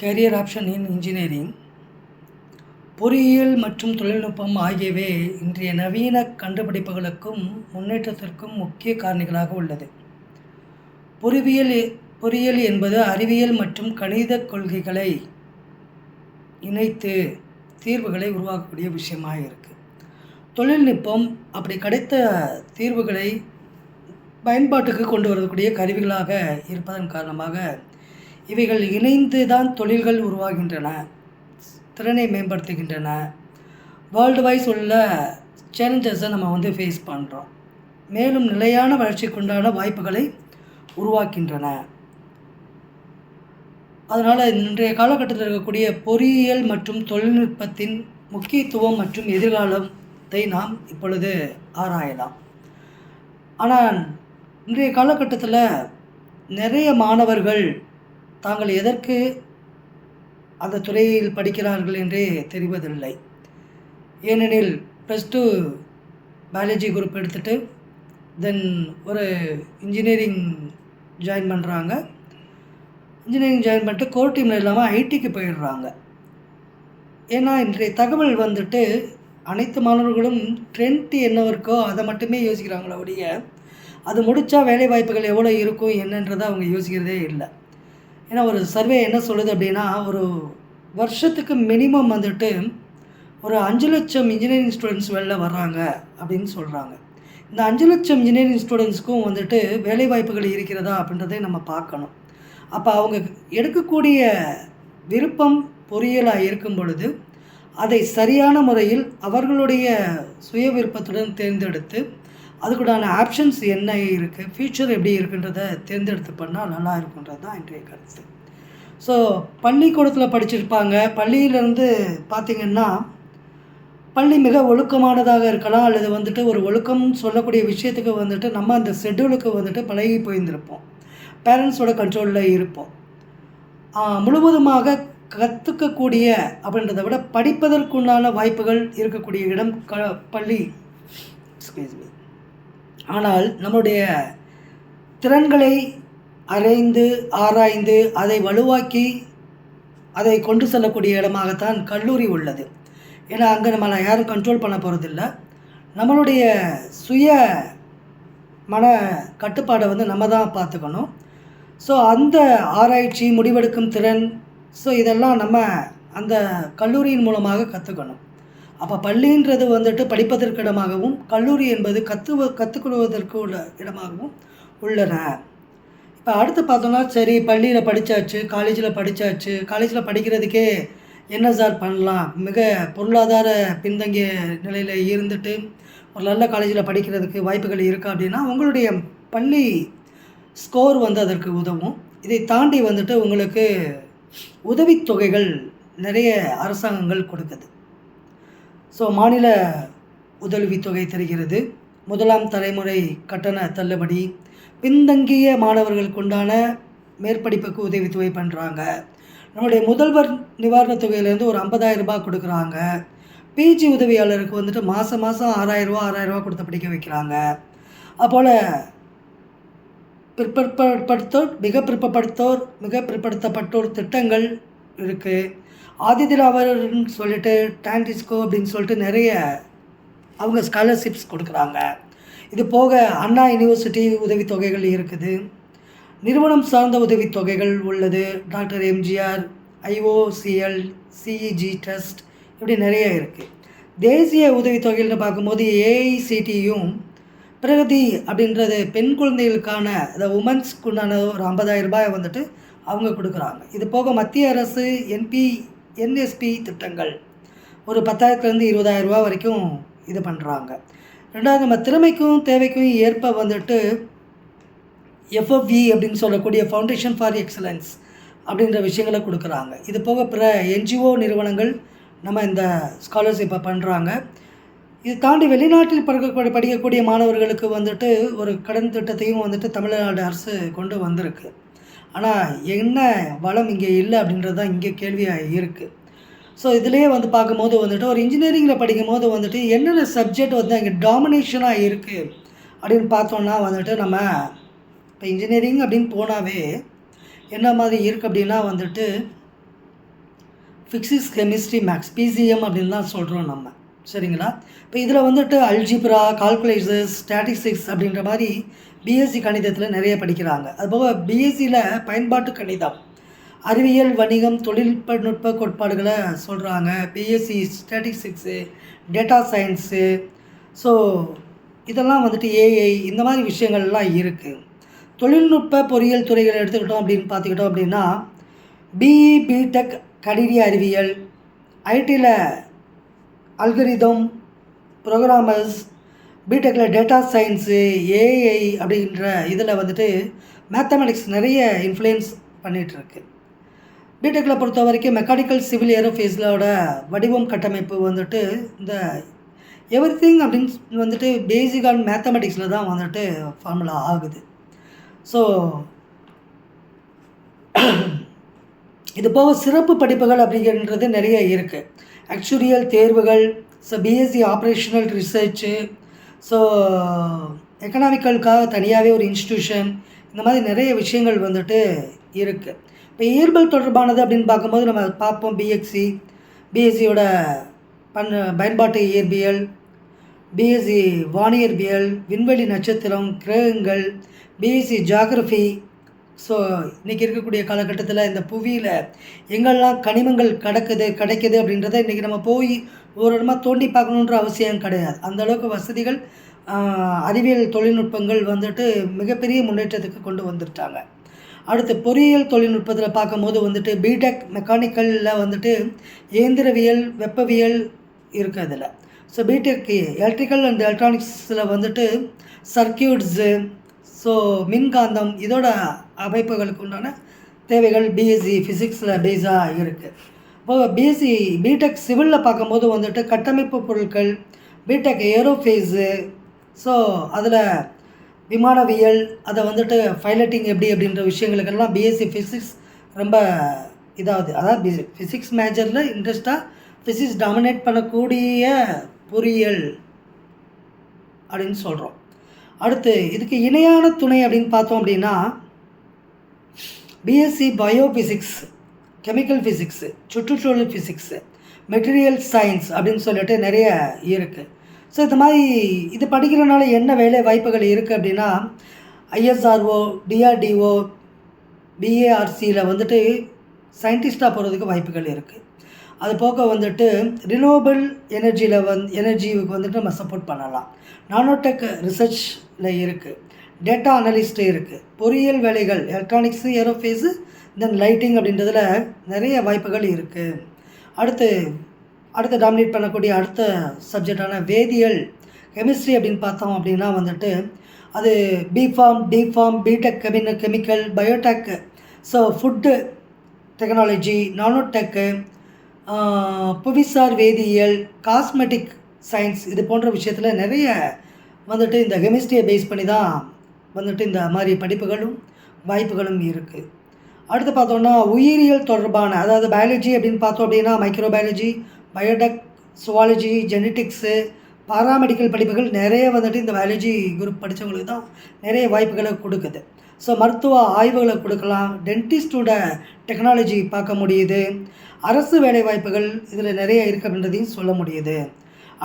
Carrier option இன் engineering. பொறியியல் மற்றும் தொழில்நுட்பம் ஆகியவை இன்றைய நவீன கண்டுபிடிப்புகளுக்கும் முன்னேற்றத்திற்கும் முக்கிய காரணிகளாக உள்ளது. பொறியியல் என்பது அறிவியல் மற்றும் கணித கொள்கைகளை இணைத்து தீர்வுகளை உருவாக்கக்கூடிய விஷயமாக இருக்குது. தொழில்நுட்பம் அப்படி கிடைத்த தீர்வுகளை பயன்பாட்டுக்கு கொண்டு வரக்கூடிய கருவிகளாக இருப்பதன் காரணமாக இவைகள் இணைந்து தான் தொழில்கள் உருவாகின்றன, திறனை மேம்படுத்துகின்றன. வேர்ல்டு வைஸ் உள்ள சேலஞ்சஸை நம்ம ஃபேஸ் பண்ணுறோம். மேலும் நிலையான வளர்ச்சிக்குண்டான வாய்ப்புகளை உருவாக்கின்றன. அதனால் இன்றைய காலகட்டத்தில் இருக்கக்கூடிய பொறியியல் மற்றும் தொழில்நுட்பத்தின் முக்கியத்துவம் மற்றும் எதிர்காலத்தை நாம் இப்பொழுது ஆராயலாம். ஆனால் இன்றைய காலகட்டத்தில் நிறைய மாணவர்கள் தாங்கள் எதற்கு அந்த துறையில் படிக்கிறார்கள் என்றே தெரிவதில்லை. ஏனெனில் +2 பயாலஜி குரூப் எடுத்துகிட்டு தென் ஒரு இன்ஜினியரிங் ஜாயின் பண்ணுறாங்க. இன்ஜினியரிங் ஜாயின் பண்ணிட்டு கோர் டீமில் இல்லாமல் ஐடிக்கு போயிடுறாங்க. ஏன்னா இன்றைய தகவல் அனைத்து மாணவர்களும் ட்ரெண்ட் என்ன இருக்கோ அதை மட்டுமே யோசிக்கிறாங்களே ஒழிய அது முடித்தா வேலை வாய்ப்புகள் எவ்வளோ இருக்கும் என்னன்றதை அவங்க யோசிக்கிறதே இல்லை. ஏன்னா ஒரு சர்வே என்ன சொல்லுது அப்படின்னா, ஒரு வருஷத்துக்கு மினிமம் ஒரு 5 லட்சம் இன்ஜினியரிங் ஸ்டூடெண்ட்ஸ் வெளில வர்றாங்க அப்படின்னு சொல்கிறாங்க. இந்த 5 லட்சம் இன்ஜினியரிங் ஸ்டூடெண்ட்ஸ்க்கும் வேலை வாய்ப்புகள் இருக்கிறதா அப்படின்றதை நம்ம பார்க்கணும். அப்போ அவங்க எடுக்கக்கூடிய விருப்பம் பொறியியலாக இருக்கும் பொழுது அதை சரியான முறையில் அவர்களுடைய சுய விருப்பத்துடன் தேர்ந்தெடுத்து அதுக்குண்டான ஆப்ஷன்ஸ் என்ன இருக்குது, ஃப்யூச்சர் எப்படி இருக்குன்றதை தேர்ந்தெடுத்து பண்ணால் நல்லா இருக்குன்றது தான் இன்றைய கருத்து. ஸோ பள்ளிக்கூடத்தில் படிச்சிருப்பாங்க. பள்ளியிலேருந்து பார்த்திங்கன்னா பள்ளி மிக ஒழுக்கமானதாக இருக்கலாம், அல்லது ஒரு ஒழுக்கம் சொல்லக்கூடிய விஷயத்துக்கு நம்ம அந்த ஷெட்யூலுக்கு பழகி போயிருந்திருப்போம். பேரண்ட்ஸோட கண்ட்ரோலில் இருப்போம். முழுவதுமாக கற்றுக்கக்கூடிய அப்படின்றத விட படிப்பதற்குண்டான வாய்ப்புகள் இருக்கக்கூடிய இடம் பள்ளி. ஆனால் நம்முடைய திறன்களை ஆராய்ந்து அதை வலுவாக்கி அதை கொண்டு செல்லக்கூடிய இடமாகத்தான் கல்லூரி உள்ளது. ஏன்னா அங்கே நம்மளை யாரும் கண்ட்ரோல் பண்ண போகிறதில்ல. நம்மளுடைய சுய மன கட்டுப்பாடை நம்ம தான் பார்த்துக்கணும். ஸோ அந்த ஆராய்ச்சி, முடிவெடுக்கும் திறன், ஸோ இதெல்லாம் நம்ம அந்த கல்லூரியின் மூலமாக கற்றுக்கணும். அப்போ பள்ளின்றது படிப்பதற்கு இடமாகவும் கல்லூரி என்பது கற்றுக்கொள்வதற்கு உள்ள இடமாகவும் உள்ளன. இப்போ அடுத்து பார்த்தோம்னா, சரி பள்ளியில் படித்தாச்சு, காலேஜில் படிக்கிறதுக்கே என்ன சார் பண்ணலாம், மிக பொருளாதார பின்தங்கிய நிலையில் இருந்துட்டு ஒரு நல்ல காலேஜில் படிக்கிறதுக்கு வாய்ப்புகள் இருக்கா அப்படின்னா, உங்களுடைய பள்ளி ஸ்கோர் அதற்கு உதவும். இதை தாண்டி உங்களுக்கு உதவித்தொகைகள் நிறைய அரசாங்கங்கள் கொடுக்குது. ஸோ மாநில உதவித்தொகை தருகிறது. 1ஆம் தலைமுறை கட்டண தள்ளுபடி, பின்தங்கிய மாணவர்களுக்கு உண்டான மேற்படிப்புக்கு உதவித்தொகை பண்ணுறாங்க. நம்முடைய முதல்வர் நிவாரணத் தொகையிலேருந்து ஒரு 50,000 ரூபாய் கொடுக்குறாங்க. பிஜி உதவியாளருக்கு மாதம் 6,000 கொடுத்து படிக்க வைக்கிறாங்க. அப்போல் மிக பிற்படுத்தப்பட்டோர் திட்டங்கள் இருக்குது. ஆதிதிராவிடர்னு சொல்லிட்டு டான்டிஸ்கோ அப்படின்னு நிறைய அவங்க ஸ்காலர்ஷிப்ஸ் கொடுக்குறாங்க. இது போக அண்ணா யூனிவர்சிட்டி உதவித்தொகைகள் இருக்குது. நிறுவனம் சார்ந்த உதவித்தொகைகள் உள்ளது. Doctor MGR, IOCL, CEG trust, இப்படி நிறைய இருக்குது. தேசிய உதவித்தொகைகள்னு பார்க்கும்போது AICTயும் பிரகதி அப்படின்றது பெண் குழந்தைகளுக்கான உமன்ஸ்க்குண்டான ஒரு 50,000 ரூபாய் அவங்க கொடுக்குறாங்க. இது போக மத்திய அரசு NSP திட்டங்கள் ஒரு 10,000லேருந்து 20,000 ரூபா வரைக்கும் இது பண்ணுறாங்க. ரெண்டாவது, நம்ம திறமைக்கும் தேவைக்கும் ஏற்ப FFE அப்படின்னு சொல்லக்கூடிய ஃபவுண்டேஷன் ஃபார் எக்ஸலன்ஸ் அப்படின்ற விஷயங்களை கொடுக்குறாங்க. இது போக பிற NGO நிறுவனங்கள் நம்ம இந்த ஸ்காலர்ஷிப்பை பண்ணுறாங்க. இது தாண்டி வெளிநாட்டில் படிக்கக்கூடிய மாணவர்களுக்கு ஒரு கடன் திட்டத்தையும் தமிழ்நாடு அரசு கொண்டு வந்திருக்கு. ஆனால் என்ன வளம் இங்கே இல்லை அப்படின்றது தான் இங்கே கேள்வியாக இருக்குது. ஸோ இதிலேயே பார்க்கும்போது ஒரு இன்ஜினியரிங்கில் படிக்கும்போது என்னென்ன சப்ஜெக்ட் அங்கே டாமினேஷனாக இருக்குது அப்படின்னு பார்த்தோன்னா நம்ம இப்போ இன்ஜினியரிங் அப்படின்னு போனாவே என்ன மாதிரி இருக்குது அப்படின்னா ஃபிசிக்ஸ் கெமிஸ்ட்ரி மேக்ஸ் பிசிஎம் அப்படின்னு தான் சொல்கிறோம் நம்ம. சரிங்களா? இப்போ இதில் வந்துட்டு அல்ஜிப்ரா, கால்குலேஷன்ஸ், ஸ்டாட்டிஸ்டிக்ஸ் அப்படின்ற மாதிரி பிஎஸ்சி கணிதத்தில் நிறைய படிக்கிறாங்க. அதுபோக பிஎஸ்சியில் பயன்பாட்டு கணிதம், அறிவியல், வணிகம், தொழில்நுட்ப கோட்பாடுகளை சொல்கிறாங்க. BSc statistics, data science, so இதெல்லாம் வந்துட்டு ஏஐ இந்த மாதிரி விஷயங்கள்லாம் இருக்குது. தொழில்நுட்ப பொறியியல் துறைகளை எடுத்துக்கிட்டோம் அப்படின்னு பார்த்துக்கிட்டோம் அப்படின்னா பிஇ, பிடெக் கணினி அறிவியல், ஐடியில் அல்கரிதம், ப்ரோக்ராமர்ஸ், பிடெக்கில் டேட்டா சயின்ஸு, ஏஐ அப்படின்ற இதில் வந்துட்டு மேத்தமெட்டிக்ஸ் நிறைய இன்ஃப்ளூயன்ஸ் பண்ணிகிட்ருக்கு. பிடெக்கில் பொறுத்த வரைக்கும் மெக்கானிக்கல், சிவில், ஏரோஃபேஸோட வடிவம் கட்டமைப்பு வந்துட்டு இந்த எவ்ரிதிங் அப்படின்னு வந்துட்டு பேசிக்கான மேத்தமெட்டிக்ஸில் தான் வந்துட்டு ஃபார்முலா ஆகுது. ஸோ இது போக சிறப்பு படிப்புகள் அப்படிங்கிறது நிறைய இருக்குது. ஆக்சுரியல் தேர்வுகள், so BSc operational research, so எக்கனாமிக்கலுக்காக தனியாகவே ஒரு இன்ஸ்டியூஷன், இந்த மாதிரி நிறைய விஷயங்கள் வந்துட்டு இருக்குது. இப்போ இயற்பியல் தொடர்பானது அப்படின்னு பார்க்கும்போது நம்ம பார்ப்போம் பிஎஸ்சியோட பயன்பாட்டு இயற்பியல், பிஎஸ்சி வானியற்பியல், விண்வெளி நட்சத்திரம், கிரகங்கள், பிஎஸ்சி ஜியாகிரஃபி. ஸோ இன்றைக்கி இருக்கக்கூடிய காலகட்டத்தில் இந்த புவியில் எங்கெல்லாம் கனிமங்கள் கிடைக்குது அப்படின்றத இன்றைக்கி நம்ம போய் ஒரு இடமா தோண்டி பார்க்கணுன்ற அவசியம் கிடையாது. அந்தளவுக்கு வசதிகள், அறிவியல் தொழில்நுட்பங்கள் வந்துட்டு மிகப்பெரிய முன்னேற்றத்துக்கு கொண்டு வந்துட்டாங்க. அடுத்து பொறியியல் தொழில்நுட்பத்தில் பார்க்கும்போது வந்துட்டு பிடெக் மெக்கானிக்கலில் வந்துட்டு இயந்திரவியல், வெப்பவியல் இருக்குது அதில். ஸோ பிடெக் எலக்ட்ரிக்கல் அண்ட் எலக்ட்ரானிக்ஸில் வந்துட்டு சர்க்கியூட்ஸு, ஸோ மின்காந்தம், இதோட அமைப்புகளுக்கு உண்டான தேவைகள் பிஎஸ்சி ஃபிசிக்ஸில் பேஸாக இருக்குது. இப்போ பிடெக் சிவிலில் பார்க்கும்போது வந்துட்டு கட்டமைப்பு பொருட்கள், பிடெக் ஏரோஃபேஸு, ஸோ அதில் விமானவியல், அதை வந்துட்டு பைலட்டிங் எப்படி அப்படின்ற விஷயங்களுக்கெல்லாம் பிஎஸ்சி ஃபிசிக்ஸ் ரொம்ப இதாகுது. அதாவது ஃபிசிக்ஸ் மேஜரில் இன்ட்ரெஸ்ட்டாக ஃபிசிக்ஸ் டாமினேட் பண்ணக்கூடிய பொறியியல் அப்படின்னு சொல்கிறோம். அடுத்து இதுக்கு இணையான துணை அப்படின்னு பார்த்தோம் அப்படின்னா பிஎஸ்சி பயோஃபிசிக்ஸ், கெமிக்கல் ஃபிசிக்ஸு, சுற்றுச்சூழல் ஃபிசிக்ஸு, மெட்டீரியல் சயின்ஸ் அப்படின்னு சொல்லிட்டு நிறைய இருக்குது. ஸோ இந்த மாதிரி இது படிக்கிறதுனால என்ன வேலை வாய்ப்புகள் இருக்குது அப்படின்னா ஐஎஸ்ஆர்ஓ, டிஆர்டிஓ, பிஏஆர்சியில் வந்துட்டு சயின்டிஸ்டாக போகிறதுக்கு வாய்ப்புகள் இருக்குது. அது போக வந்துட்டு ரினோவபிள் எனர்ஜியில் எனர்ஜிக்கு வந்துட்டு நம்ம சப்போர்ட் பண்ணலாம். நானோடெக் ரிசர்ச்சில் இருக்குது, டேட்டா அனலிஸ்ட்டு இருக்குது, பொறியியல் வேலைகள், எலக்ட்ரானிக்ஸு, ஏரோஃபேஸு, தென் லைட்டிங் அப்படின்றதுல நிறைய வாய்ப்புகள் இருக்குது. அடுத்து டாமினேட் பண்ணக்கூடிய அடுத்த சப்ஜெக்டான வேதியியல், கெமிஸ்ட்ரி அப்படின்னு பார்த்தோம் அப்படின்னா வந்துட்டு அது BPharm, DPharm, BTech chemical, biotech, so food technology, nanotech, புவிசார் வேதியியல், காஸ்மெட்டிக் சயின்ஸ், இது போன்ற விஷயத்தில் நிறைய வந்துட்டு இந்த கெமிஸ்ட்ரியை பேஸ் பண்ணி தான் வந்துட்டு இந்த மாதிரி படிப்புகளும் வாய்ப்புகளும் இருக்குது. அடுத்து பார்த்தோன்னா உயிரியல் தொடர்பான, அதாவது பயாலஜி அப்படின்னு பார்த்தோம் அப்படின்னா microbiology, Biotech, zoology, genetics, paramedical படிப்புகள் நிறைய வந்துட்டு இந்த பயாலஜி குரூப் படித்தவங்களுக்கு தான் நிறைய வாய்ப்புகளை கொடுக்குது. ஸோ மருத்துவ ஆய்வுகளை கொடுக்கலாம், டென்டிஸ்டோட டெக்னாலஜி பார்க்க முடியுது, அரசு வேலை வாய்ப்புகள் இதில் நிறைய இருக்குது அப்படின்றதையும் சொல்ல முடியுது.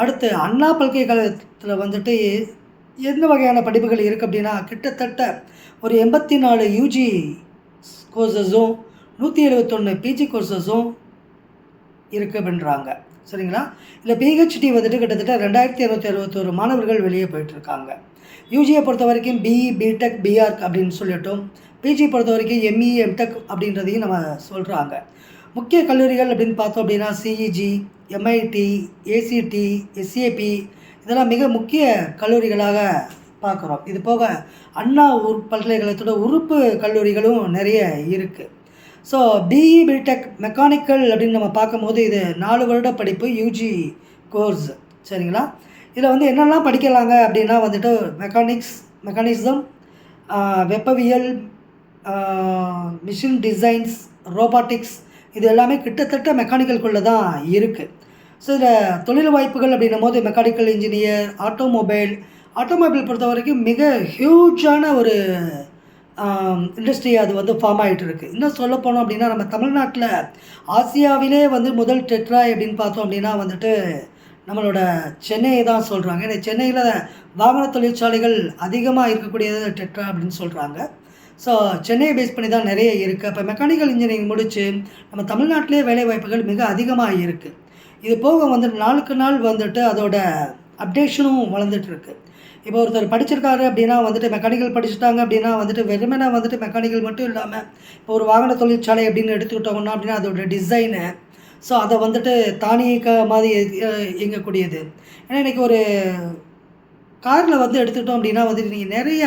அடுத்து அண்ணா பல்கலைக்கழகத்தில் வந்துட்டு எந்த வகையான படிப்புகள் இருக்குது அப்படின்னா கிட்டத்தட்ட ஒரு 84 யூஜி கோர்சஸும் 171 பிஜி கோர்சஸும் இருக்குது அப்படின்றாங்க. சரிங்களா? இல்லை பிஹெச்டி வந்துட்டு கிட்டத்தட்ட 2261 மாணவர்கள் வெளியே போயிட்டுருக்காங்க. யூஜியை பொறுத்த வரைக்கும் பிஇ, பிடெக், பிஆர்க் அப்படின்னு சொல்லிட்டோம். பிஜி பொறுத்த வரைக்கும் எம்இ, எம்டெக் அப்படின்றதையும் நம்ம சொல்கிறாங்க. முக்கிய கல்லூரிகள் அப்படின்னு பார்த்தோம் அப்படின்னா சிஇஜி, எம்ஐடி, ஏசிடி, எஸ்ஏபி, இதெல்லாம் மிக முக்கிய கல்லூரிகளாக பார்க்குறோம். இது போக அண்ணா பல்கலைக்கழகத்தோட உறுப்பு கல்லூரிகளும் நிறைய இருக்குது. ஸோ பிஇ, பிடெக், மெக்கானிக்கல் அப்படின்னு நம்ம பார்க்கும்போது இது 4 வருட படிப்பு யூஜி கோர்ஸ். சரிங்களா? இதில் வந்து என்னெல்லாம் படிக்கலாங்க அப்படின்னா வந்துட்டு மெக்கானிசம், வெப்பவியல், மிஷின் டிசைன்ஸ், ரோபாட்டிக்ஸ், இது எல்லாமே கிட்டத்தட்ட மெக்கானிக்கல்குள்ளே தான் இருக்குது. ஸோ இதில் தொழில் வாய்ப்புகள் அப்படின்னும் போது மெக்கானிக்கல் இன்ஜினியர், ஆட்டோமொபைல் பொறுத்த வரைக்கும் மிக ஹியூஜான ஒரு இண்டஸ்ட்ரி அது வந்து ஃபார்ம் ஆகிட்டு இருக்குது. இன்னும் சொல்ல போனோம் அப்படின்னா நம்ம தமிழ்நாட்டில் ஆசியாவிலே வந்து முதல் டெட்ராய் அப்படின்னு பார்த்தோம் அப்படின்னா வந்துட்டு நம்மளோட சென்னையை தான் சொல்கிறாங்க. ஏன்னா சென்னையில் வாகன தொழிற்சாலைகள் அதிகமாக இருக்கக்கூடியது டெட்ரா அப்படின்னு சொல்கிறாங்க. ஸோ சென்னையை பேஸ் பண்ணி தான் நிறைய இருக்குது. அப்போ மெக்கானிக்கல் இன்ஜினியரிங் முடித்து நம்ம தமிழ்நாட்டிலே வேலைவாய்ப்புகள் மிக அதிகமாக இருக்குது. இது போக வந்துட்டு நாளுக்கு நாள் வந்துட்டு அதோட அப்டேஷனும் வளர்ந்துட்டுருக்கு. இப்போ ஒருத்தர் படிச்சிருக்காரு அப்படின்னா வந்துட்டு மெக்கானிக்கல் படிச்சுட்டாங்க அப்படின்னா வந்துட்டு வெறுமனே வந்துட்டு மெக்கானிக்கல் மட்டும் இல்லாமல் இப்போ ஒரு வாகன தொழிற்சாலை அப்படின்னு எடுத்துக்கிட்டோம்னா அப்படின்னா அதோட டிசைனு, ஸோ அதை வந்துட்டு தானியக்க மாதிரி இயங்கக்கூடியது. ஏன்னா இன்றைக்கி ஒரு காரில் வந்து எடுத்துக்கிட்டோம் அப்படின்னா வந்துட்டு நீங்கள் நிறைய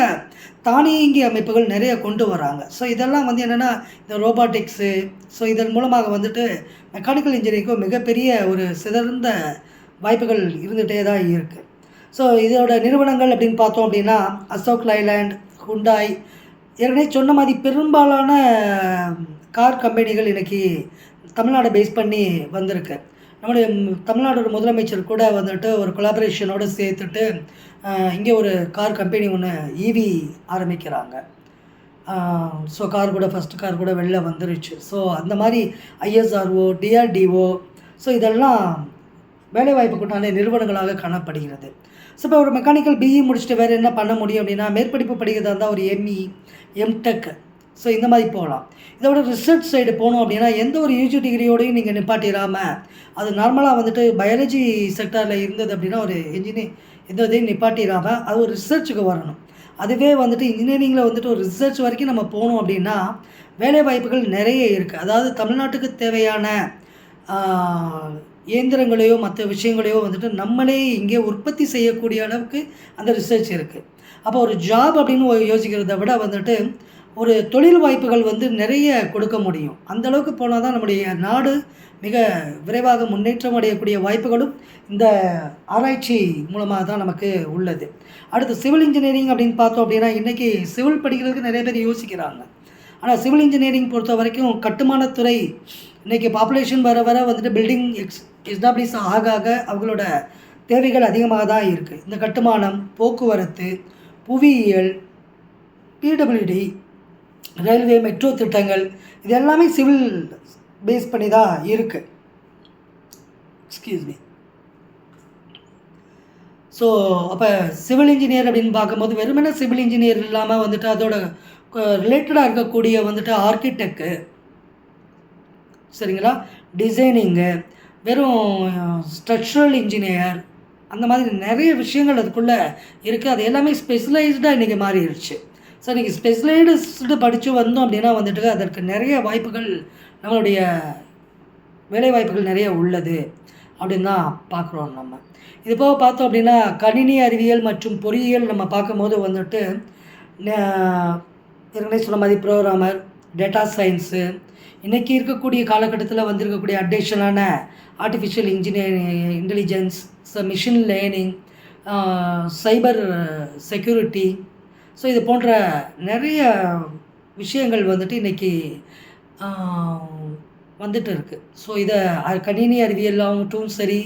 தானியங்கி அமைப்புகள் நிறைய கொண்டு வராங்க. ஸோ இதெல்லாம் வந்து என்னென்னா இந்த ரோபாட்டிக்ஸு, ஸோ இதன் மூலமாக வந்துட்டு மெக்கானிக்கல் இன்ஜினியரிங்கும் மிகப்பெரிய ஒரு சிறந்த வாய்ப்புகள் இருந்துகிட்டே தான் இருக்குது. ஸோ இதோட நிறுவனங்கள் அப்படின்னு பார்த்தோம் அப்படின்னா அசோக் லைலாண்ட், ஹுண்டாய், ஏற்கனவே சொன்ன மாதிரி பெரும்பாலான கார் கம்பெனிகள் இன்றைக்கி தமிழ்நாடை பேஸ் பண்ணி வந்திருக்கு. நம்முடைய தமிழ்நாடோட முதலமைச்சர் கூட வந்துட்டு ஒரு கொலாபரேஷனோடு சேர்த்துட்டு இங்கே ஒரு கார் கம்பெனி ஒன்று ஈவி ஆரம்பிக்கிறாங்க. ஸோ கார் கூட ஃபஸ்ட்டு கார் கூட வெளில வந்துருச்சு. ஸோ அந்த மாதிரி ஐஎஸ்ஆர்ஓ, டிஆர்டிஓ, ஸோ இதெல்லாம் வேலைவாய்ப்புக்குண்டான நிறுவனங்களாக காணப்படுகிறது. ஸோ இப்போ ஒரு மெக்கானிக்கல் பிஇ முடிச்சுட்டு வேறு என்ன பண்ண முடியும் அப்படின்னா மேற்படிப்பு படிக்கிறதா இருந்தால் ஒரு எம்இ, எம்டெக், ஸோ இந்த மாதிரி போகலாம். இதோட ரிசர்ச் சைடு போகணும் அப்படின்னா எந்த ஒரு யூஜி டிகிரியோடையும் நீங்கள் நிப்பாட்டிடாமல் அது நார்மலாக வந்துட்டு பயாலஜி செக்டாரில் இருந்தது அப்படின்னா ஒரு எந்த இதையும் நிப்பாட்டிடாமல் அது ஒரு ரிசர்ச்சுக்கு வரணும். அதுவே வந்துட்டு இன்ஜினியரிங்கில் வந்துட்டு ஒரு ரிசர்ச் வரைக்கும் நம்ம போகணும் அப்படின்னா வேலை வாய்ப்புகள் நிறைய இருக்குது. அதாவது தமிழ்நாட்டுக்கு தேவையான இயந்திரங்களையோ மற்ற விஷயங்களையோ வந்துட்டு நம்மளே இங்கே உற்பத்தி செய்யக்கூடிய அளவுக்கு அந்த ரிசர்ச் இருக்குது. அப்போ ஒரு ஜாப் அப்படின்னு யோசிக்கிறத விட வந்துட்டு ஒரு தொழில் வாய்ப்புகள் வந்து நிறைய கொடுக்க முடியும். அந்தளவுக்கு போனால் தான் நம்முடைய நாடு மிக விரைவாக முன்னேற்றம் அடையக்கூடிய வாய்ப்புகளும் இந்த ஆராய்ச்சி மூலமாக தான் நமக்கு உள்ளது. அடுத்து சிவில் இன்ஜினியரிங் அப்படின்னு பார்த்தோம் அப்படின்னா இன்றைக்கி சிவில் படிக்கிறதுக்கு நிறைய பேர் யோசிக்கிறாங்க. ஆனால் சிவில் இன்ஜினியரிங் பொறுத்த வரைக்கும் கட்டுமானத்துறை இன்றைக்கி பாப்புலேஷன் வர வர வந்துட்டு பில்டிங் எஸ்டாப்ளிஷ் ஆக ஆக அவங்களோட தேவைகள் அதிகமாக தான் இருக்குது. இந்த கட்டுமானம், போக்குவரத்து, புவியியல், பிடபிள்யூடி, ரயில்வே, மெட்ரோ திட்டங்கள் இது எல்லாமே சிவில் பேஸ் பண்ணி தான் இருக்குது. Excuse me. ஸோ அப்போ சிவில் இன்ஜினியர் அப்படின்னு பார்க்கும்போது வெறுமனே சிவில் இன்ஜினியர் இல்லாமல் வந்துட்டு அதோட ரிலேட்டடாக இருக்கக்கூடிய வந்துட்டு ஆர்கிடெக்டு, சரிங்களா, டிசைனிங்கு, வெறும் ஸ்ட்ரக்சரல் இன்ஜினியர், அந்த மாதிரி நிறைய விஷயங்கள் அதுக்குள்ளே இருக்குது. அது எல்லாமே ஸ்பெஷலைஸ்டாக இன்றைக்கி மாறிடுச்சு. ஸோ இன்றைக்கி ஸ்பெஷலைஸ்டு படித்து வந்தோம் அப்படின்னா வந்துட்டு அதற்கு நிறைய வாய்ப்புகள், நம்மளுடைய வேலை வாய்ப்புகள் நிறைய உள்ளது அப்படின்னு தான் பார்க்குறோம். நம்ம இது போக பார்த்தோம் அப்படின்னா கணினி அறிவியல் மற்றும் பொறியியல் நம்ம பார்க்கும்போது வந்துட்டு ஏற்கனவே சொன்ன மாதிரி ப்ரோக்ராமர், டேட்டா சயின்ஸு, இன்றைக்கி இருக்கக்கூடிய காலகட்டத்தில் வந்திருக்கக்கூடிய அப்டேஷனான artificial intelligence, machine learning, cyber security, so இது போன்ற நிறைய விஷயங்கள் வந்துட்டு இன்றைக்கி வந்துட்டு இருக்குது. ஸோ இதை கணினி அறிவியலாகட்டும் சரி,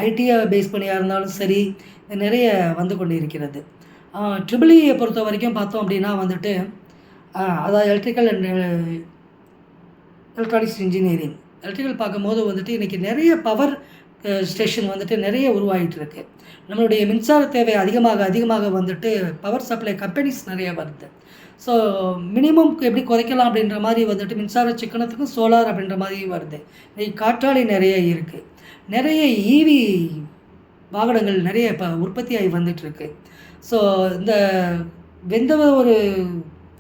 ஐடியை பேஸ் பண்ணியாக இருந்தாலும் சரி, இது நிறைய வந்து கொண்டு இருக்கிறது. ட்ரிபிள்இயை பொறுத்த வரைக்கும் பார்த்தோம் அப்படின்னா வந்துட்டு அதாவது electrical and electronics engineering, electrical பார்க்கும்போது வந்துட்டு இன்றைக்கி நிறைய பவர் ஸ்டேஷன் வந்துட்டு நிறைய உருவாகிட்டு இருக்கு. நம்மளுடைய மின்சார தேவை அதிகமாக வந்துட்டு பவர் சப்ளை கம்பெனிஸ் நிறைய வருது. ஸோ மினிமம் எப்படி குறைக்கலாம் அப்படின்ற மாதிரி வந்துட்டு மின்சார சிக்கனத்துக்கும் சோலார் அப்படின்ற மாதிரி வருது. இன்றைக்கி காற்றாலை நிறைய இருக்குது. நிறைய ஈவி வாகனங்கள் நிறைய இப்போ உற்பத்தி ஆகி வந்துட்டுருக்கு. ஸோ இந்த எந்த ஒரு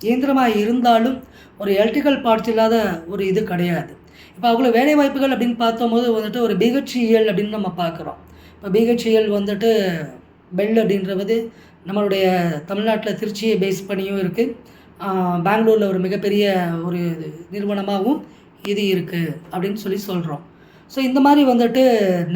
இயந்திரமாக இருந்தாலும் ஒரு எலக்ட்ரிக்கல் பார்ட்ஸ் இல்லாத ஒரு இது கிடையாது. இப்போ அவ்வளோ வேலை வாய்ப்புகள் அப்படின்னு பார்த்தோம்போது வந்துட்டு ஒரு பிஹெச்இஎல் அப்படின்னு நம்ம பார்க்குறோம். இப்போ பிஹெச்இஎல் வந்துட்டு பெல் அப்படின்றது நம்மளுடைய தமிழ்நாட்டில் திருச்சியை பேஸ் பண்ணியும் இருக்குது. பெங்களூரில் ஒரு மிகப்பெரிய ஒரு நிறுவனமாகவும் இது இருக்குது அப்படின்னு சொல்கிறோம். ஸோ இந்த மாதிரி வந்துட்டு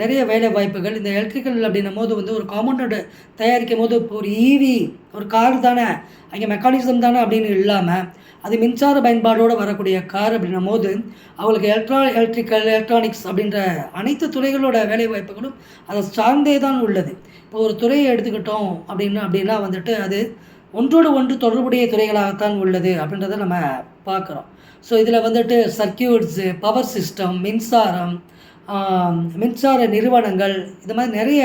நிறைய வேலை வாய்ப்புகள் இந்த எலக்ட்ரிக்கல் அப்படின்னும் போது வந்து ஒரு காம்பவுண்டட் தயாரிக்கும் போது இப்போ ஒரு ஈவி ஒரு கார் தானே, அங்கே மெக்கானிசம் தானே அப்படின்னு இல்லாமல் அது மின்சார பயன்பாடோடு வரக்கூடிய கார் அப்படின்னும் போது அவங்களுக்கு எலக்ட்ரிக்கல், எலக்ட்ரானிக்ஸ் அப்படின்ற அனைத்து துறைகளோட வேலை வாய்ப்புகளும் அதை சார்ந்தே தான் உள்ளது. இப்போ ஒரு துறையை எடுத்துக்கிட்டோம் அப்படின்னா வந்துட்டு அது ஒன்றோடு ஒன்று தொடர்புடைய துறைகளாகத்தான் உள்ளது அப்படின்றத நம்ம பார்க்குறோம். ஸோ இதில் வந்துட்டு சர்க்யூட்ஸு, பவர் சிஸ்டம், மின்சாரம், மின்சார நிறுவனங்கள் இது மாதிரி நிறைய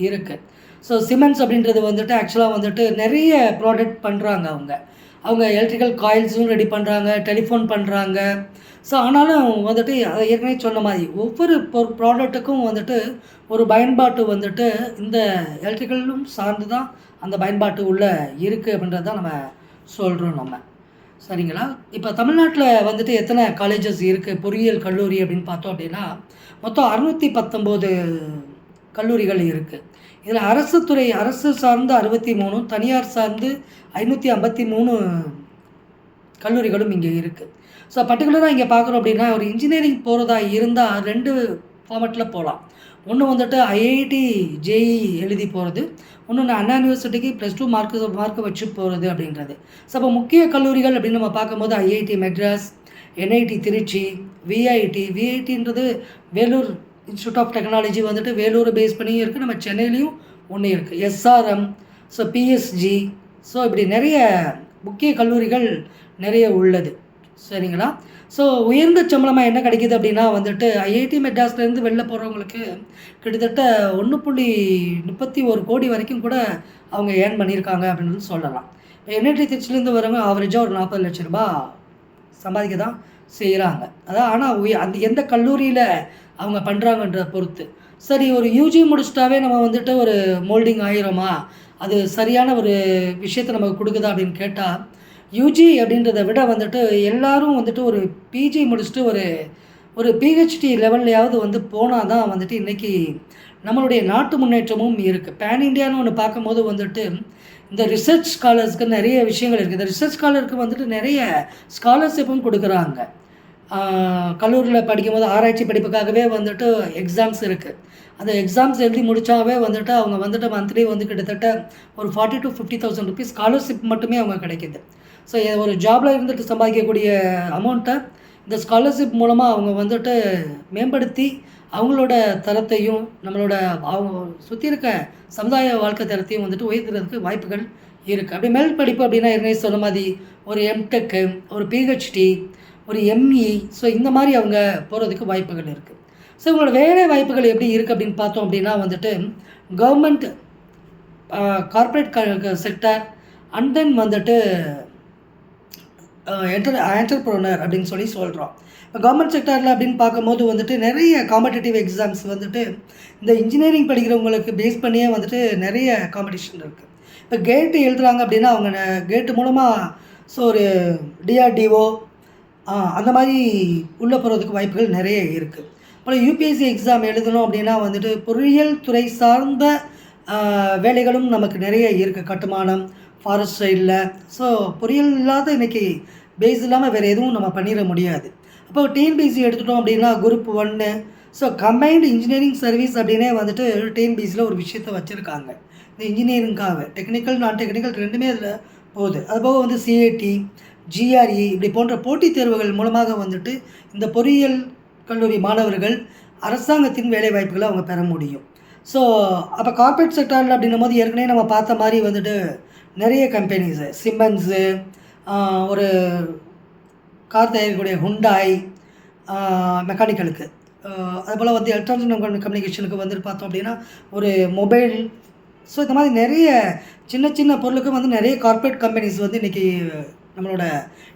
இருக்குது. ஸோ சிமெண்ட்ஸ் அப்படின்றது வந்துட்டு ஆக்சுவலாக வந்துட்டு நிறைய ப்ராடக்ட் பண்ணுறாங்க அவங்க. அவங்க எலக்ட்ரிக்கல் காயில்ஸும் ரெடி பண்ணுறாங்க, டெலிஃபோன் பண்ணுறாங்க. ஸோ ஆனாலும் வந்துட்டு அதை ஏற்கனவே சொன்ன மாதிரி ஒவ்வொரு ப்ராடக்ட்டுக்கும் வந்துட்டு ஒரு பயன்பாட்டு வந்துட்டு இந்த எலக்ட்ரிக்கலும் சார்ந்து தான் அந்த பயன்பாட்டு உள்ளே இருக்குது அப்படின்றது தான் நம்ம சொல்கிறோம் நம்ம. சரிங்களா? இப்போ தமிழ்நாட்டில் வந்துட்டு எத்தனை காலேஜஸ் இருக்குது பொறியியல் கல்லூரி அப்படின்னு பார்த்தோம் அப்படின்னா மொத்தம் 619 கல்லூரிகள் இருக்குது. இதில் அரசு சார்ந்து 63, தனியார் சார்ந்து 553 கல்லூரிகளும் இங்கே இருக்குது. ஸோ பர்டிகுலராக இங்கே பார்க்குறோம் அப்படின்னா ஒரு இன்ஜினியரிங் போகிறதா இருந்தால் 2 ஃபார்மெட்டில் போகலாம். ஒன்று வந்துட்டு ஐஐடி ஜேஇ எழுதி போகிறது, இன்னொன்று அண்ணா யூனிவர்சிட்டிக்கு +2 மார்க்கு வச்சு போகிறது அப்படின்றது. ஸோ அப்போ முக்கிய கல்லூரிகள் அப்படின்னு நம்ம பார்க்கும்போது ஐஐடி மெட்ராஸ், என்ஐடி திருச்சி, விஐடின்றது வேலூர் இன்ஸ்டியூட் ஆஃப் டெக்னாலஜி வந்துட்டு வேலூரை பேஸ் பண்ணியும் இருக்குது, நம்ம சென்னையிலையும் ஒன்று இருக்குது, எஸ்ஆர்எம், ஸோ பிஎஸ்ஜி. ஸோ இப்படி நிறைய முக்கிய கல்லூரிகள் நிறைய உள்ளது. சரிங்களா? ஸோ உயர்ந்த சம்பளமாக என்ன கிடைக்கிது அப்படின்னா வந்துட்டு ஐஐடி மெட்ராஸ்லேருந்து வெளில போகிறவங்களுக்கு கிட்டத்தட்ட 1.31 கோடி வரைக்கும் கூட அவங்க ஏர்ன் பண்ணியிருக்காங்க அப்படின்னு சொல்லலாம். இப்போ என்ஐடி திருச்சிலேருந்து வரவங்க ஆவரேஜாக ஒரு 40 லட்ச ரூபா சம்பாதிக்க தான் செய்கிறாங்க. அதான் ஆனால் அந்த எந்த கல்லூரியில் அவங்க பண்ணுறாங்கன்றத பொறுத்து. சரி, ஒரு யூஜி முடிச்சிட்டாவே நம்ம வந்துட்டு ஒரு மோல்டிங் ஆயிரோமா, அது சரியான ஒரு விஷயத்தை நமக்கு கொடுக்குதா அப்படின்னு கேட்டால் யூஜி அப்படின்றத விட வந்துட்டு எல்லாரும் வந்துட்டு ஒரு பிஜி முடிச்சுட்டு ஒரு பிஹெச்டி லெவல்லையாவது வந்து போனால் தான் வந்துட்டு இன்றைக்கி நம்மளுடைய நாட்டு முன்னேற்றமும் இருக்குது. பேன் இண்டியான்னு ஒன்று பார்க்கும்போது வந்துட்டு இந்த ரிசர்ச் ஸ்காலர்ஸ்க்கு நிறைய விஷயங்கள் இருக்குது. இந்த ரிசர்ச் ஸ்காலருக்கு வந்துட்டு நிறைய ஸ்காலர்ஷிப்பும் கொடுக்குறாங்க. கல்லூரியில் படிக்கும்போது ஆராய்ச்சி படிப்புக்காகவே வந்துட்டு எக்ஸாம்ஸ் இருக்குது. அந்த எக்ஸாம்ஸ் எழுதி முடித்தாவே வந்துட்டு அவங்க வந்துட்டு மந்த்லி வந்து கிட்டத்தட்ட ஒரு 40,000 to 50,000 ருபீஸ் ஸ்காலர்ஷிப் மட்டுமே அவங்க கிடைக்கிது. ஸோ ஒரு ஜாபில் இருந்துட்டு சம்பாதிக்கக்கூடிய அமௌண்ட்டை இந்த ஸ்காலர்ஷிப் மூலமாக அவங்க வந்துட்டு மேம்படுத்தி அவங்களோட தரத்தையும் நம்மளோட அவங்க சுற்றி இருக்க சமுதாய வாழ்க்கை தரத்தையும் வந்துட்டு உயர்த்துறதுக்கு வாய்ப்புகள் இருக்குது. அப்படி மேல் படிப்பு அப்படின்னா ஏற்கனவே சொன்ன மாதிரி ஒரு எம்டெக்கு, ஒரு பிஹெச்டி, ஒரு எம்இ, ஸோ இந்த மாதிரி அவங்க போகிறதுக்கு வாய்ப்புகள் இருக்குது. ஸோ இவங்களோட வேலை வாய்ப்புகள் எப்படி இருக்குது அப்படின்னு பார்த்தோம் அப்படின்னா வந்துட்டு government, corporate sector and then வந்துட்டு என்டர்ப்ரனர் அப்படின்னு சொல்கிறோம். இப்போ கவர்மெண்ட் செக்டரில் அப்படின்னு பார்க்கும்போது வந்துட்டு நிறைய காம்படிட்டிவ் எக்ஸாம்ஸ் வந்துட்டு இந்த இன்ஜினியரிங் படிக்கிறவங்களுக்கு பேஸ் பண்ணியே வந்துட்டு நிறைய காம்படிஷன் இருக்குது. இப்போ கேட்டு எழுதுகிறாங்க அப்படின்னா அவங்க கேட்டு மூலமாக ஸோ ஒரு டிஆர்டிஓ அந்த மாதிரி உள்ளே போகிறதுக்கு வாய்ப்புகள் நிறைய இருக்குது. அப்புறம் யூபிஎஸ்சி எக்ஸாம் எழுதணும் அப்படின்னா வந்துட்டு பொறியியல் துறை சார்ந்த வேலைகளும் நமக்கு நிறைய இருக்குது. கட்டுமானம், ஃபாரஸ்ட் சைடில். ஸோ பொறியியல் இல்லாத இன்றைக்கி பேஸ் இல்லாமல் வேறு எதுவும் நம்ம பண்ணிட முடியாது. அப்போ டிஎன்பிஎஸ்சி எடுத்துட்டோம் அப்படின்னா group 1, so combined engineering service அப்படின்னே வந்துட்டு டிஎன்பிஎஸ்சியில் ஒரு விஷயத்தை வச்சுருக்காங்க. இந்த இன்ஜினியரிங்காக டெக்னிக்கல் நான் டெக்னிக்கல் ரெண்டுமே அதில் போகுது. அதுபோக வந்து சிஏடி, ஜிஆர்இ இப்படி போன்ற போட்டித் தேர்வுகள் மூலமாக வந்துட்டு இந்த பொறியியல் கல்லூரி மாணவர்கள் அரசாங்கத்தின் வேலை வாய்ப்புகளை அவங்க பெற முடியும். ஸோ அப்போ கார்ப்பரேட் செக்டாரில் அப்படின்னும் போது ஏற்கனவே நம்ம பார்த்த மாதிரி வந்துட்டு நிறைய கம்பெனிஸு, சிமெண்ட்ஸு, ஒரு கார் தயாரிக்கக்கூடிய ஹுண்டாய், மெக்கானிக்கலுக்கு, அதுபோல் வந்து எலக்ட்ரானிக் கம்யூனிகேஷனுக்கு வந்துட்டு பார்த்தோம் அப்படின்னா ஒரு மொபைல். ஸோ இந்த மாதிரி நிறைய சின்ன சின்ன பொருளுக்கு வந்து நிறைய கார்ப்பரேட் கம்பெனிஸ் வந்து இன்றைக்கி நம்மளோட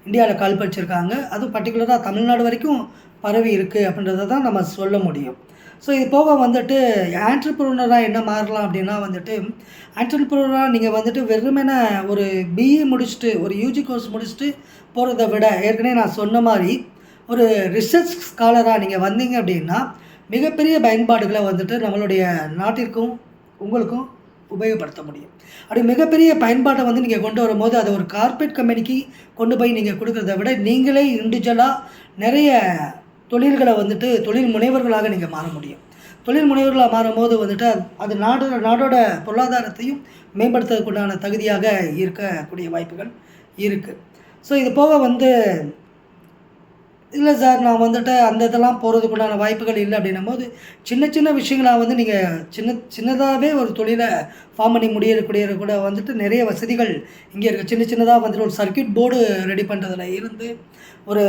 இந்தியாவில் கால் படிச்சிருக்காங்க. அதுவும் பர்டிகுலராக தமிழ்நாடு வரைக்கும் பரவி இருக்குது அப்படின்றத தான் நம்ம சொல்ல முடியும். ஸோ இது போக வந்துட்டு ஆண்டர்ப்ரனராக என்ன மாறலாம் அப்படின்னா வந்துட்டு ஆண்டர்ப்ரனராக நீங்கள் வந்துட்டு வெறுமனே ஒரு பிஇ முடிச்சுட்டு ஒரு யூஜி கோர்ஸ் முடிச்சுட்டு போகிறத விட ஏற்கனவே நான் சொன்ன மாதிரி ஒரு ரிசர்ச் ஸ்காலராக நீங்கள் வந்தீங்க அப்படின்னா மிகப்பெரிய பயன்பாடுகளை வந்துட்டு நம்மளுடைய நாட்டிற்கும் உங்களுக்கும் உபயோகப்படுத்த முடியும். அப்படி மிகப்பெரிய பயன்பாட்டை வந்து நீங்கள் கொண்டு வரும்போது அதை ஒரு கார்ப்பரேட் கம்பெனிக்கு கொண்டு போய் நீங்கள் கொடுக்குறத விட நீங்களே இண்டிவிஜுவலாக நிறைய தொழில்களை வந்துட்டு தொழில் முனைவர்களாக நீங்கள் மாற முடியும். தொழில் முனைவர்களாக மாறும்போது வந்துட்டு அது நாடோட பொருளாதாரத்தையும் மேம்படுத்துறதுக்குண்டான தகுதியாக இருக்கக்கூடிய வாய்ப்புகள் இருக்குது. ஸோ இது போக வந்து இல்லை சார், நான் வந்துட்டு அந்த இதெல்லாம் போகிறதுக்குண்டான வாய்ப்புகள் இல்லை அப்படின்னும்போது, சின்ன சின்ன விஷயங்களா வந்து நீங்கள் சின்னதாகவே ஒரு தொழிலை ஃபார்ம் பண்ணி முடியக்கூடிய கூட வந்துட்டு நிறைய வசதிகள் இங்கே இருக்குது. சின்ன சின்னதாக வந்துட்டு ஒரு சர்க்யூட் போர்டு ரெடி பண்ணுறதுல இருந்து ஒரு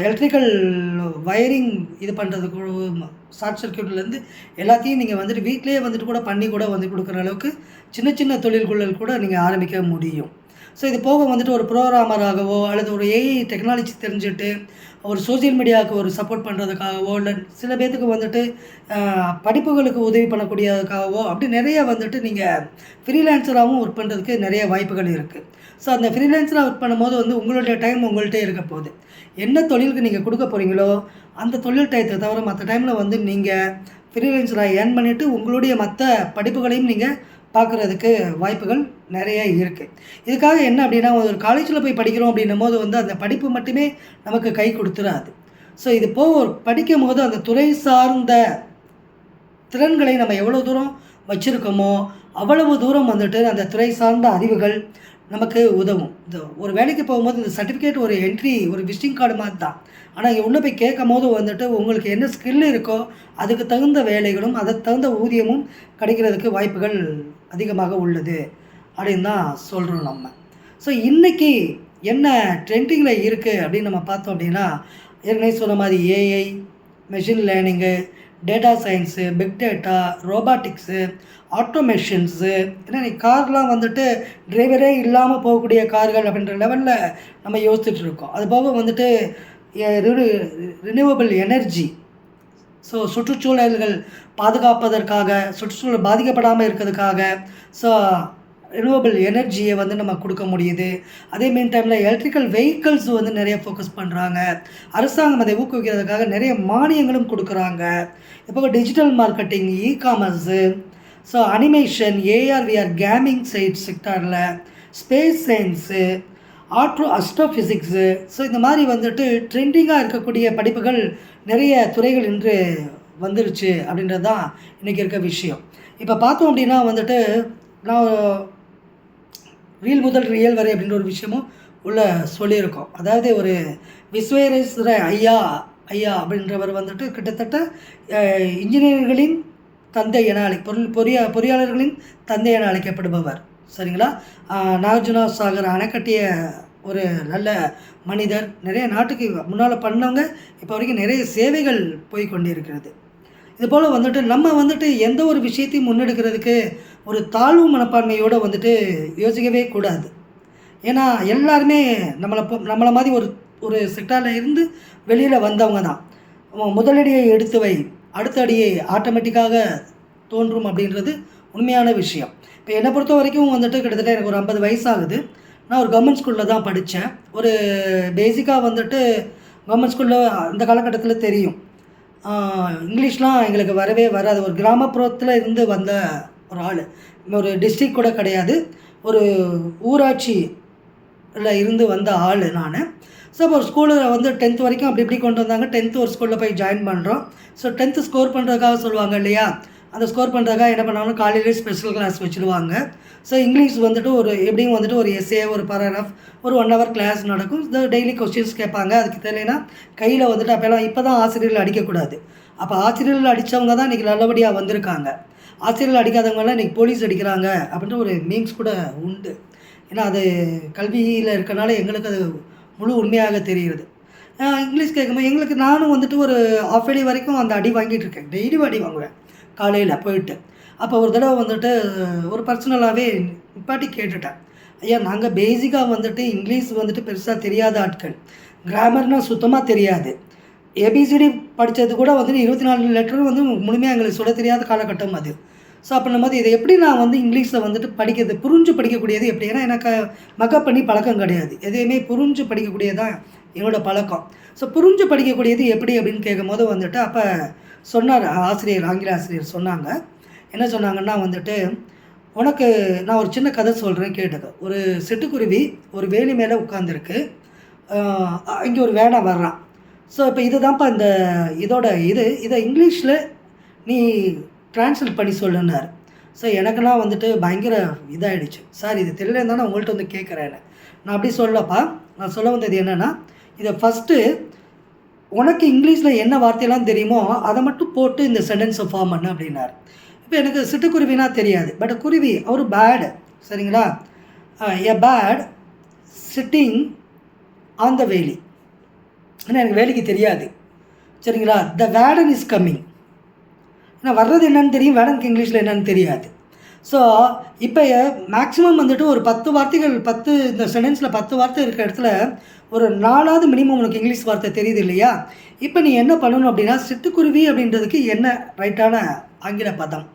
எலக்ட்ரிக்கல் வயரிங் இது பண்ணுறதுக்கு ஷார்ட் சர்க்யூட்லேருந்து எல்லாத்தையும் நீங்கள் வந்துட்டு வீட்டிலேயே வந்துட்டு கூட பண்ணி கூட வந்து கொடுக்குற அளவுக்கு சின்ன சின்ன தொழில்கள் கூட நீங்கள் ஆரம்பிக்க முடியும். ஸோ இது போக வந்துட்டு ஒரு ப்ரோக்ராமராகவோ அல்லது ஒரு ஏஐ டெக்னாலஜி தெரிஞ்சுட்டு ஒரு சோசியல் மீடியாவுக்கு ஒரு சப்போர்ட் பண்ணுறதுக்காகவோ, இல்லை சில பேர்த்துக்கு வந்துட்டு படிப்புகளுக்கு உதவி பண்ணக்கூடியதுக்காகவோ, அப்படி நிறைய வந்துட்டு நீங்கள் ஃப்ரீலான்சராகவும் ஒர்க் பண்ணுறதுக்கு நிறைய வாய்ப்புகள் இருக்குது. ஸோ அந்த ஃப்ரீலான்சராக ஒர்க் பண்ணும்போது வந்து உங்களுடைய டைம் உங்கள்கிட்ட இருக்க போகுது. என்ன தொழிலுக்கு நீங்கள் கொடுக்க போகிறீங்களோ அந்த தொழில் டயத்தை தவிர மற்ற டைமில் வந்து நீங்கள் ஃப்ரீலான்சராக ஏர்ன் பண்ணிவிட்டு உங்களுடைய மற்ற படிப்புகளையும் நீங்கள் பார்க்குறதுக்கு வாய்ப்புகள் நிறைய இருக்குது. இதுக்காக என்ன அப்படின்னா, ஒரு காலேஜில் போய் படிக்கிறோம் அப்படின்னும் போது வந்து அந்த படிப்பு மட்டுமே நமக்கு கை கொடுத்துடாது. ஸோ இது போக ஒரு படிக்கும் போது அந்த துறை சார்ந்த திறன்களை நம்ம எவ்வளோ தூரம் வச்சுருக்கோமோ அவ்வளவு தூரம் வந்துட்டு அந்த துறை சார்ந்த அறிவுகள் நமக்கு உதவும். இந்த ஒரு வேலைக்கு போகும்போது இந்த சர்டிஃபிகேட் ஒரு என்ட்ரி, ஒரு விசிட்டிங் கார்டு மாதிரி தான். ஆனால் இங்கே உள்ளே போய் கேட்கும் போது வந்துட்டு உங்களுக்கு என்ன ஸ்கில் இருக்கோ அதுக்கு தகுந்த வேலைகளும் அதுக்கு தகுந்த ஊதியமும் கிடைக்கிறதுக்கு வாய்ப்புகள் அதிகமாக உள்ளது அப்படின்னு தான் சொல்கிறோம் நம்ம. ஸோ இன்றைக்கி என்ன ட்ரெண்டிங்கில் இருக்குது அப்படின்னு நம்ம பார்த்தோம் அப்படின்னா, ஏற்கனவே சொன்ன மாதிரி AI, machine learning, data science, big data, robotics, automations, ஏன்னா இன்றைக்கி கார்லாம் வந்துட்டு டிரைவரே இல்லாமல் போகக்கூடிய கார்கள் அப்படின்ற லெவலில் நம்ம யோசிச்சுட்டு இருக்கோம். அது போக வந்துட்டு ரினியூவபிள் எனர்ஜி, ஸோ சுற்றுச்சூழல்கள் பாதுகாப்பதற்காக, சுற்றுச்சூழல் பாதிக்கப்படாமல் இருக்கிறதுக்காக ஸோ ரினியூவபிள் எனர்ஜியை வந்து நம்ம கொடுக்க முடியுது. அதே மீன் டைமில் எலக்ட்ரிக்கல் வெஹிக்கிள்ஸ் வந்து நிறைய ஃபோக்கஸ் பண்ணுறாங்க. அரசாங்கம் அதை ஊக்குவிக்கிறதுக்காக நிறைய மானியங்களும் கொடுக்குறாங்க. இப்போ digital marketing, ecommerce, so animation, AR VR, gaming side செக்டாரில், ஸ்பேஸ் சயின்ஸு, அஸ்ட்ரோஃபிசிக்ஸு, ஸோ இந்த மாதிரி வந்துட்டு ட்ரெண்டிங்காக இருக்கக்கூடிய படிப்புகள் நிறைய துறைகள் இன்று வந்துருச்சு அப்படின்றது தான் இன்றைக்கி இருக்க விஷயம். இப்போ பார்த்தோம் அப்படின்னா வந்துட்டு நான் ரீல் முதல் ரியல் வரை அப்படின்ற ஒரு விஷயமும் உள்ள சொல்லியிருக்கோம். அதாவது ஒரு விஸ்வேஸ்வர ஐயா அப்படின்றவர் வந்துட்டு கிட்டத்தட்ட இன்ஜினியர்களின் தந்தை என பொறியாளர்களின் தந்தை என அழைக்கப்படுபவர். சரிங்களா? நாகார்ஜுனா சாகர் அணை கட்டிய ஒரு நல்ல மனிதர். நிறைய நாட்டுக்கு முன்னால் பண்ணவங்க இப்போ வரைக்கும் நிறைய சேவைகள் போய் கொண்டிருக்கிறது. இதுபோல் வந்துட்டு நம்ம வந்துட்டு எந்த ஒரு விஷயத்தையும் முன்னெடுக்கிறதுக்கு ஒரு தாழ்வு மனப்பான்மையோடு வந்துட்டு யோசிக்கவே கூடாது. ஏன்னா எல்லாருமே நம்மளை மாதிரி ஒரு செக்டாரில் இருந்து வெளியில் வந்தவங்க தான். முதலடியை எடுத்து வை, அடுத்த அடியை ஆட்டோமேட்டிக்காக தோன்றும் அப்படின்றது உண்மையான விஷயம். இப்போ என்னை பொறுத்த வரைக்கும் வந்துட்டு கிட்டத்தட்ட எனக்கு ஒரு 50 வயசாகுது. நான் ஒரு கவர்மெண்ட் ஸ்கூலில் தான் படித்தேன். ஒரு பேசிக்காக வந்துட்டு கவர்மெண்ட் ஸ்கூலில் அந்த காலகட்டத்தில் தெரியும், இங்கிலீஷ்லாம் எங்களுக்கு வரவே வராது. ஒரு கிராமப்புறத்தில் இருந்து வந்த ஒரு ஆள், ஒரு டிஸ்ட்ரிக்ட் கூட கிடையாது, ஒரு ஊராட்சியில் இருந்து வந்த ஆள் நான். ஸோ அப்போ ஒரு ஸ்கூலில் வந்து 10th வரைக்கும் அப்படி இப்படி கொண்டு வந்தாங்க. 10th ஒரு ஸ்கூலில் போய் ஜாயின் பண்ணுறோம். ஸோ 10th ஸ்கோர் பண்ணுறதுக்காக சொல்லுவாங்க இல்லையா, அந்த ஸ்கோர் பண்ணுறதுக்காக என்ன பண்ணாலும் காலையிலே ஸ்பெஷல் கிளாஸ் வச்சுருவாங்க. ஸோ இங்கிலீஷ் வந்துட்டு ஒரு எப்படியும் வந்துட்டு ஒரு எஸ்ஏ, ஒரு பேராகிராஃப், ஒரு 1 hour கிளாஸ் நடக்கும். டெய்லி கொஸ்டின்ஸ் கேட்பாங்க. அதுக்கு தெரியலைன்னா கையில் வந்துட்டு அப்போல்லாம் இப்போ தான் ஆசிரியர்கள் அடிக்கக்கூடாது. அப்போ ஆசிரியர்கள் அடித்தவங்க தான் இன்றைக்கி நல்லபடியாக வந்திருக்காங்க. ஆசிரியர்கள் அடிக்காதவங்களாம் இன்றைக்கி போலீஸ் அடிக்கிறாங்க அப்படின்ற ஒரு மீம்ஸ் கூட உண்டு. ஏன்னா அது கல்வியில் இருக்கனால எங்களுக்கு அது முழு உண்மையாக தெரிகிறது. இங்கிலீஷ் கேட்கும்போது எங்களுக்கு நானும் வந்துட்டு ஒரு ஆஃப் டே வரைக்கும் அந்த அடி வாங்கிட்டு இருக்கேன். டெய்லியும் அடி வாங்குவேன் காலையில் போயிட்டு. அப்போ ஒரு தடவை வந்துட்டு ஒரு பர்சனலாகவே நிப்பாட்டி கேட்டுட்டேன், ஐயா நாங்கள் பேசிக்காக வந்துட்டு இங்கிலீஷ் வந்துட்டு பெருசாக தெரியாத ஆட்கள், கிராமர்னால் சுத்தமாக தெரியாது, ஏபிசிடி படித்தது கூட வந்துட்டு 24 லெட்டரும் வந்து முழுமையாக எங்களுக்கு சொல்ல தெரியாத காலகட்டம் அது. ஸோ அப்படின்னும் போது இதை எப்படி நான் வந்து இங்கிலீஷில் வந்துட்டு படிக்கிறது, புரிஞ்சு படிக்கக்கூடியது எப்படி? ஏன்னா எனக்கு மக்கப் பண்ணி பழக்கம் கிடையாது, எதையுமே புரிஞ்சு படிக்கக்கூடியது தான் என்னோடய பழக்கம். ஸோ புரிஞ்சு படிக்கக்கூடியது எப்படி அப்படின்னு கேட்கும் போது வந்துட்டு அப்போ சொன்னார் ஆசிரியர், ஆங்கில ஆசிரியர் சொன்னாங்க. என்ன சொன்னாங்கன்னா வந்துட்டு, உனக்கு நான் ஒரு சின்ன கதை சொல்கிறேன் கேட்டுக்க. ஒரு சிட்டுக்குருவி ஒரு வேலி மேலே உட்காந்துருக்கு. இங்கே ஒரு வேடை வர்றான். ஸோ இப்போ இதுதான்ப்பா இந்த இதை இங்கிலீஷில் நீ ட்ரான்ஸ்லேட் பண்ணி சொல்லுன்னார். ஸோ எனக்கெல்லாம் வந்துட்டு பயங்கர இதாகிடுச்சு. சார் இது தெரியலன்னு தானே உங்கள்கிட்ட வந்து கேட்குறேன்னு. நான் அப்படி சொல்லப்பா, நான் சொல்ல வந்தது என்னென்னா, இதை ஃபஸ்ட்டு உனக்கு இங்கிலீஷில் என்ன வார்த்தையெல்லாம் தெரியுமோ அதை மட்டும் போட்டு இந்த சென்டென்ஸை ஃபார்ம் பண்ணு அப்படின்னார். இப்போ எனக்கு சிட்டுக்குருவினா தெரியாது, பட் குருவி ஒரு பேர்டு, சரிங்களா? A bird sitting on the வேலி. ஆனால் எனக்கு வேலிக்கு தெரியாது, சரிங்களா? த வேடன் இஸ் கம்மிங். ஆனால் வர்றது என்னன்னு தெரியும், வேடனுக்கு இங்கிலீஷில் என்னன்னு தெரியாது. ஸோ இப்போ மேக்ஸிமம் வந்துட்டு ஒரு 10 வார்த்தைகள், இந்த சென்டென்ஸில் 10 வார்த்தை இருக்கிற இடத்துல ஒரு 4ஆவது மினிமம் உனக்கு இங்கிலீஷ் வார்த்தை தெரியுது இல்லையா? இப்போ நீ என்ன பண்ணணும் அப்படின்னா, சிட்டுக்குருவி அப்படின்றதுக்கு என்ன ரைட்டான ஆங்கில பதம்,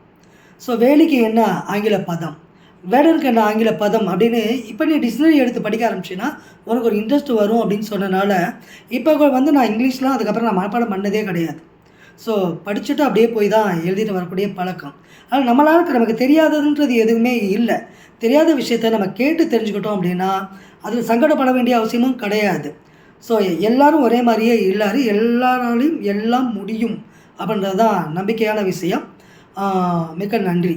ஸோ வேலிக்கு என்ன ஆங்கில பதம், வேடனுக்கு என்ன ஆங்கில பதம் அப்படின்னு இப்போ நீ டிக்ஷனரி எடுத்து படிக்க ஆரம்பிச்சின்னா உனக்கு ஒரு இன்ட்ரெஸ்ட் வரும் அப்படின்னு சொன்னனால இப்போ வந்து நான் இங்கிலீஷ்லாம் அதுக்கப்புறம் நான் மனப்பாடம் பண்ணதே கிடையாது. ஸோ படிச்சுட்டு அப்படியே போய் தான் எழுதிட்டு வரக்கூடிய பழக்கம். ஆனால் நம்மளால் நமக்கு தெரியாததுன்றது எதுவுமே இல்லை. தெரியாத விஷயத்த நம்ம கேட்டு தெரிஞ்சுக்கிட்டோம் அப்படின்னா அதில் சங்கடப்பட வேண்டிய அவசியமும் கிடையாது. ஸோ எல்லோரும் ஒரே மாதிரியே இல்லாரு, எல்லாராலையும் எல்லாம் முடியும் அப்படின்றது தான் நம்பிக்கையான விஷயம். மிக்க நன்றி.